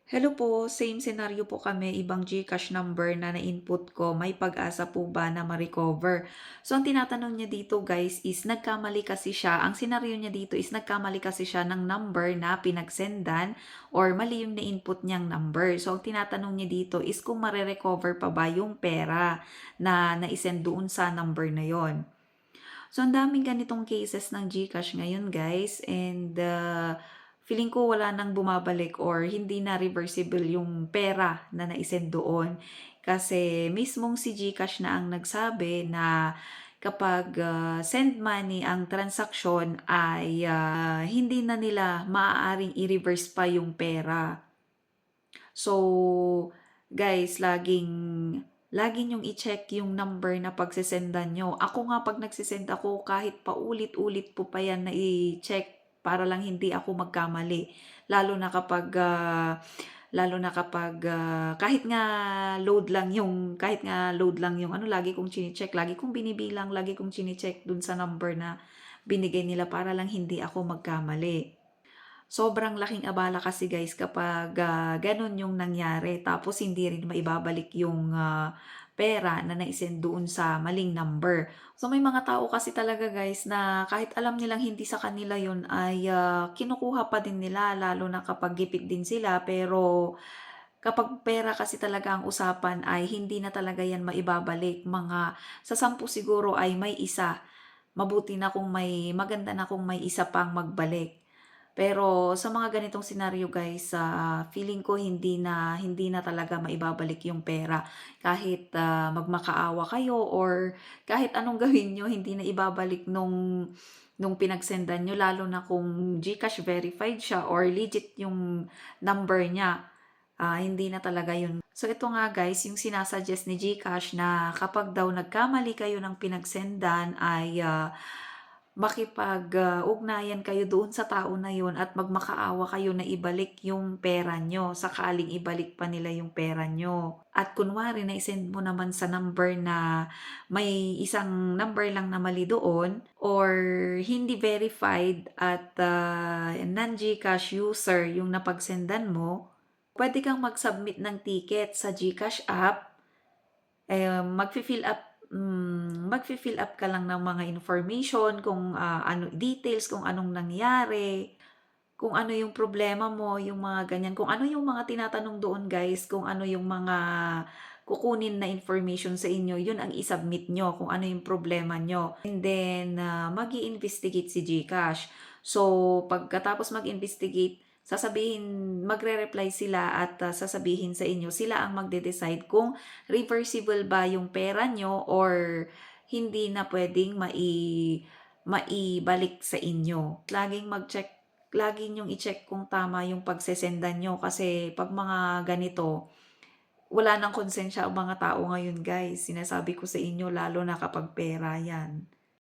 Hello po, same scenario po kami, ibang GCash number na na-input ko, may pag-asa po ba na ma-recover? So, ang tinatanong niya dito guys is nagkamali kasi siya, ang senaryo niya dito is nagkamali kasi siya ng number na pinagsendan or mali yung na-input niyang number. So, ang tinatanong niya dito is kung mare-recover pa ba yung pera na na-send doon sa number na yon. So, ang daming ganitong cases ng GCash ngayon guys and feeling ko wala nang bumabalik or hindi na reversible yung pera na naisend doon. Kasi mismong si GCash na ang nagsabi na kapag send money ang transaksyon ay hindi na nila maaaring i-reverse pa yung pera. So, guys, lagi niyong i-check yung number na pagsesendan niyo. Ako nga 'pag nagsesend ako kahit paulit-ulit po pa yan na i-check para lang hindi ako magkamali. Lalo na kapag, kahit nga load lang yung ano, lagi kong chine-check, lagi kong binibilang, lagi kong chine-check dun sa number na binigay nila para lang hindi ako magkamali. Sobrang laking abala kasi guys kapag, gano'n yung nangyari tapos hindi rin maibabalik yung, pera na naisend doon sa maling number. So, may mga tao kasi talaga guys na kahit alam nilang hindi sa kanila yun ay, kinukuha pa din nila lalo na kapag gipit din sila pero kapag pera kasi talaga ang usapan ay hindi na talaga yan maibabalik. Sa 10 siguro ay may isa. Maganda na kung may isa pang magbalik. Pero sa mga ganitong senaryo guys, feeling ko hindi na talaga maibabalik yung pera. Kahit, magmakaawa kayo or kahit anong gawin niyo hindi na ibabalik nung pinagsendan niyo lalo na kung GCash verified siya or legit yung number niya. Hindi na talaga yun. So ito nga guys, yung sinasuggest ni GCash na kapag daw nagkamali kayo ng pinagsendan ay makipag-ugnayan kayo doon sa tao na yun at magmakaawa kayo na ibalik yung pera nyo, sakaling ibalik pa nila yung pera nyo. At kunwari na-send mo naman sa number na may isang number lang na mali doon or hindi verified at non-GCash user yung napagsendan mo, pwede kang mag-submit ng ticket sa GCash app. Magfi-fill up ka lang ng mga information kung, details kung anong nangyari, kung ano yung problema mo, yung mga ganyan. Kung ano yung mga tinatanong doon guys, kung ano yung mga kukunin na information sa inyo, yun ang i-submit nyo kung ano yung problema nyo. And then, mag-i-investigate si GCash. So, pagkatapos mag-investigate, magre-reply sila at sasabihin sa inyo, sila ang magde-decide kung reversible ba yung pera nyo or hindi na pwedeng maibalik sa inyo. Lagi niyong i-check kung tama yung pagsesendan nyo kasi 'pag mga ganito, wala ng konsensya ang mga tao ngayon guys. Sinasabi ko sa inyo lalo na kapag pera 'yan.